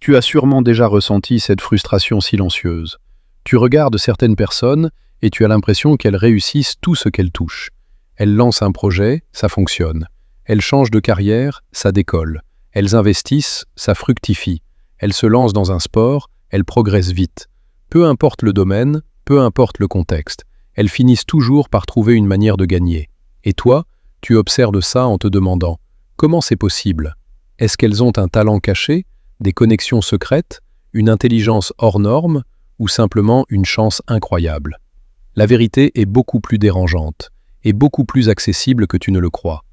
Tu as sûrement déjà ressenti cette frustration silencieuse. Tu regardes certaines personnes et tu as l'impression qu'elles réussissent tout ce qu'elles touchent. Elles lancent un projet, ça fonctionne. Elles changent de carrière, ça décolle. Elles investissent, ça fructifie. Elles se lancent dans un sport, elles progressent vite. Peu importe le domaine, peu importe le contexte, elles finissent toujours par trouver une manière de gagner. Et toi, tu observes ça en te demandant « Comment c'est possible ? Est-ce qu'elles ont un talent caché, des connexions secrètes, une intelligence hors norme ou simplement une chance incroyable ?» La vérité est beaucoup plus dérangeante et beaucoup plus accessible que tu ne le crois.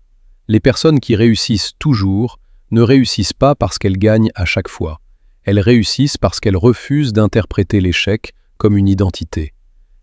Les personnes qui réussissent toujours ne réussissent pas parce qu'elles gagnent à chaque fois. Elles réussissent parce qu'elles refusent d'interpréter l'échec comme une identité.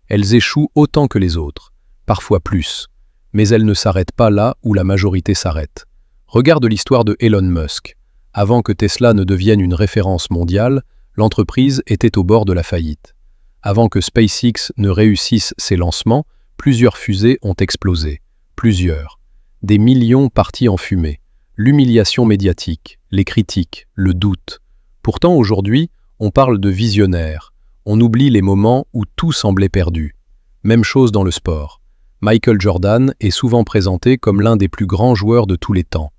Elles échouent autant que les autres, parfois plus, mais elles ne s'arrêtent pas là où la majorité s'arrête. Regarde l'histoire de Elon Musk. Avant que Tesla ne devienne une référence mondiale, l'entreprise était au bord de la faillite. Avant que SpaceX ne réussisse ses lancements, plusieurs fusées ont explosé. Plusieurs. Des millions partis en fumée. L'humiliation médiatique, les critiques, le doute. Pourtant aujourd'hui, on parle de visionnaires. On oublie les moments où tout semblait perdu. Même chose dans le sport. Michael Jordan est souvent présenté comme l'un des plus grands joueurs de tous les temps.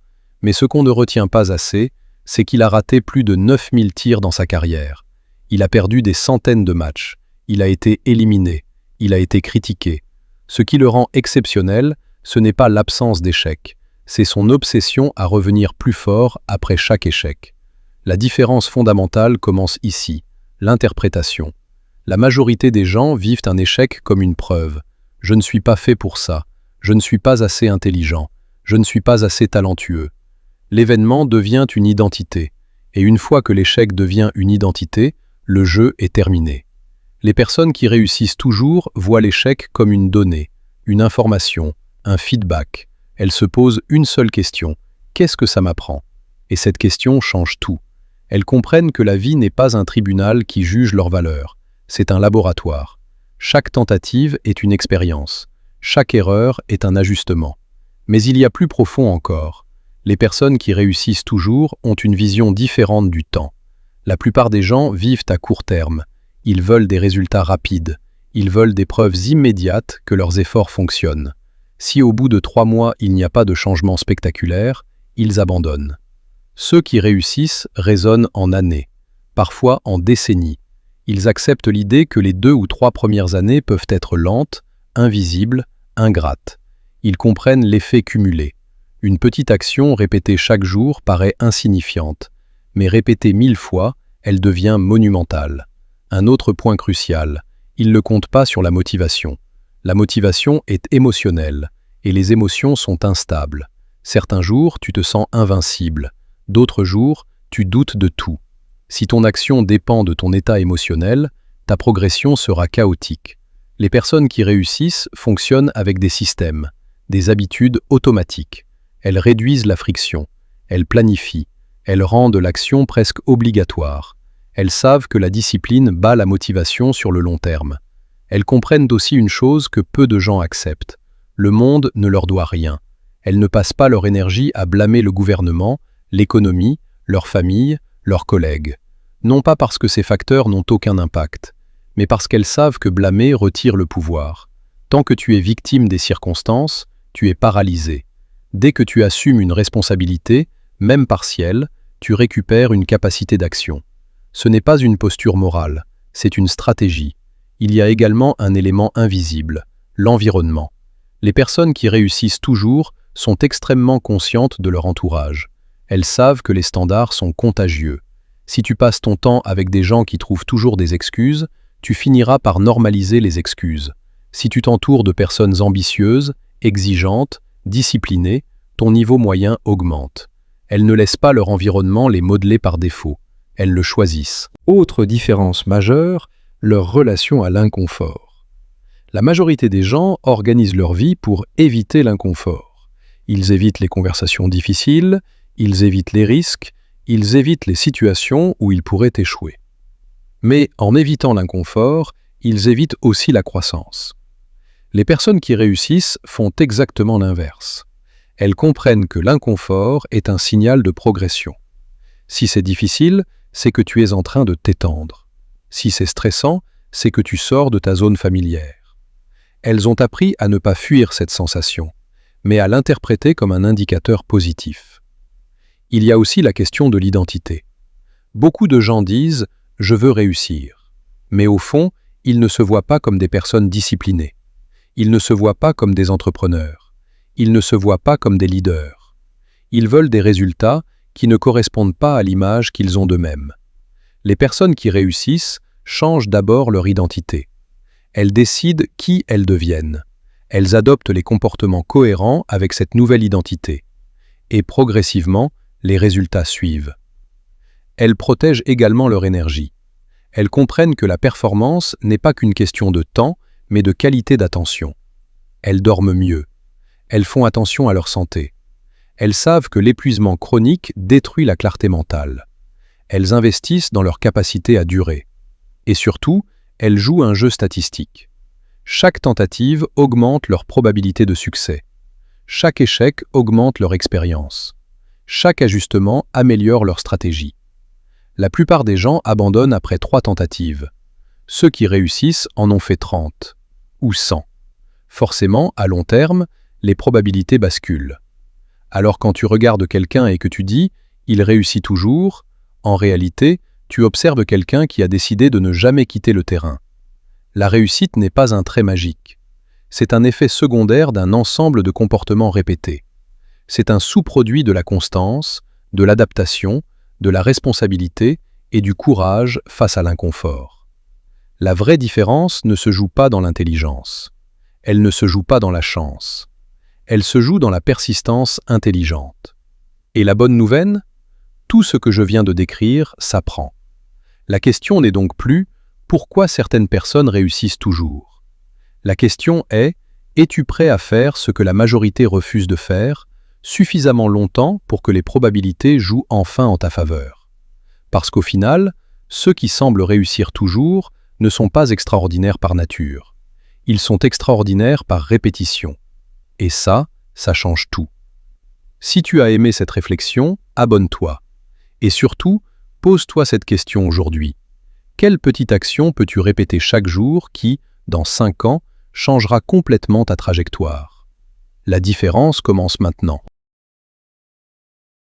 Mais ce qu'on ne retient pas assez, c'est qu'il a raté plus de 9000 tirs dans sa carrière. Il a perdu des centaines de matchs. Il a été éliminé. Il a été critiqué. Ce qui le rend exceptionnel, ce n'est pas l'absence d'échec. C'est son obsession à revenir plus fort après chaque échec. La différence fondamentale commence ici, l'interprétation. La majorité des gens vivent un échec comme une preuve. Je ne suis pas fait pour ça. Je ne suis pas assez intelligent. Je ne suis pas assez talentueux. L'événement devient une identité. Et une fois que l'échec devient une identité, le jeu est terminé. Les personnes qui réussissent toujours voient l'échec comme une donnée, une information, un feedback. Elles se posent une seule question. Qu'est-ce que ça m'apprend ? Et cette question change tout. Elles comprennent que la vie n'est pas un tribunal qui juge leur valeur. C'est un laboratoire. Chaque tentative est une expérience. Chaque erreur est un ajustement. Mais il y a plus profond encore. Les personnes qui réussissent toujours ont une vision différente du temps. La plupart des gens vivent à court terme. Ils veulent des résultats rapides. Ils veulent des preuves immédiates que leurs efforts fonctionnent. Si au bout de 3 mois il n'y a pas de changement spectaculaire, ils abandonnent. Ceux qui réussissent raisonnent en années, parfois en décennies. Ils acceptent l'idée que les 2 ou 3 premières années peuvent être lentes, invisibles, ingrates. Ils comprennent l'effet cumulé. Une petite action répétée chaque jour paraît insignifiante, mais répétée 1000 fois, elle devient monumentale. Un autre point crucial, ils ne comptent pas sur la motivation. La motivation est émotionnelle, et les émotions sont instables. Certains jours, tu te sens invincible. D'autres jours, tu doutes de tout. Si ton action dépend de ton état émotionnel, ta progression sera chaotique. Les personnes qui réussissent fonctionnent avec des systèmes, des habitudes automatiques. Elles réduisent la friction, elles planifient, elles rendent l'action presque obligatoire. Elles savent que la discipline bat la motivation sur le long terme. Elles comprennent aussi une chose que peu de gens acceptent. Le monde ne leur doit rien. Elles ne passent pas leur énergie à blâmer le gouvernement, l'économie, leur famille, leurs collègues. Non pas parce que ces facteurs n'ont aucun impact, mais parce qu'elles savent que blâmer retire le pouvoir. Tant que tu es victime des circonstances, tu es paralysé. Dès que tu assumes une responsabilité, même partielle, tu récupères une capacité d'action. Ce n'est pas une posture morale, c'est une stratégie. Il y a également un élément invisible, l'environnement. Les personnes qui réussissent toujours sont extrêmement conscientes de leur entourage. Elles savent que les standards sont contagieux. Si tu passes ton temps avec des gens qui trouvent toujours des excuses, tu finiras par normaliser les excuses. Si tu t'entoures de personnes ambitieuses, exigeantes, disciplinées, ton niveau moyen augmente. Elles ne laissent pas leur environnement les modeler par défaut. Elles le choisissent. Autre différence majeure, leur relation à l'inconfort. La majorité des gens organisent leur vie pour éviter l'inconfort. Ils évitent les conversations difficiles, ils évitent les risques, ils évitent les situations où ils pourraient échouer. Mais en évitant l'inconfort, ils évitent aussi la croissance. Les personnes qui réussissent font exactement l'inverse. Elles comprennent que l'inconfort est un signal de progression. Si c'est difficile, c'est que tu es en train de t'étendre. Si c'est stressant, c'est que tu sors de ta zone familière. Elles ont appris à ne pas fuir cette sensation, mais à l'interpréter comme un indicateur positif. Il y a aussi la question de l'identité. Beaucoup de gens disent « je veux réussir », mais au fond, ils ne se voient pas comme des personnes disciplinées. Ils ne se voient pas comme des entrepreneurs. Ils ne se voient pas comme des leaders. Ils veulent des résultats qui ne correspondent pas à l'image qu'ils ont d'eux-mêmes. Les personnes qui réussissent changent d'abord leur identité. Elles décident qui elles deviennent. Elles adoptent les comportements cohérents avec cette nouvelle identité. Et progressivement, les résultats suivent. Elles protègent également leur énergie. Elles comprennent que la performance n'est pas qu'une question de temps, mais de qualité d'attention. Elles dorment mieux. Elles font attention à leur santé. Elles savent que l'épuisement chronique détruit la clarté mentale. Elles investissent dans leur capacité à durer. Et surtout, elles jouent un jeu statistique. Chaque tentative augmente leur probabilité de succès. Chaque échec augmente leur expérience. Chaque ajustement améliore leur stratégie. La plupart des gens abandonnent après 3 tentatives. Ceux qui réussissent en ont fait 30 ou 100. Forcément, à long terme, les probabilités basculent. Alors quand tu regardes quelqu'un et que tu dis « il réussit toujours », en réalité, tu observes quelqu'un qui a décidé de ne jamais quitter le terrain. La réussite n'est pas un trait magique. C'est un effet secondaire d'un ensemble de comportements répétés. C'est un sous-produit de la constance, de l'adaptation, de la responsabilité et du courage face à l'inconfort. La vraie différence ne se joue pas dans l'intelligence. Elle ne se joue pas dans la chance. Elle se joue dans la persistance intelligente. Et la bonne nouvelle ? Tout ce que je viens de décrire s'apprend. La question n'est donc plus « pourquoi certaines personnes réussissent toujours ?» La question est « es-tu prêt à faire ce que la majorité refuse de faire, suffisamment longtemps pour que les probabilités jouent enfin en ta faveur ?» Parce qu'au final, ceux qui semblent réussir toujours ne sont pas extraordinaires par nature. Ils sont extraordinaires par répétition. Et ça change tout. Si tu as aimé cette réflexion, abonne-toi. Et surtout, pose-toi cette question aujourd'hui. Quelle petite action peux-tu répéter chaque jour qui, dans 5 ans, changera complètement ta trajectoire ? La différence commence maintenant.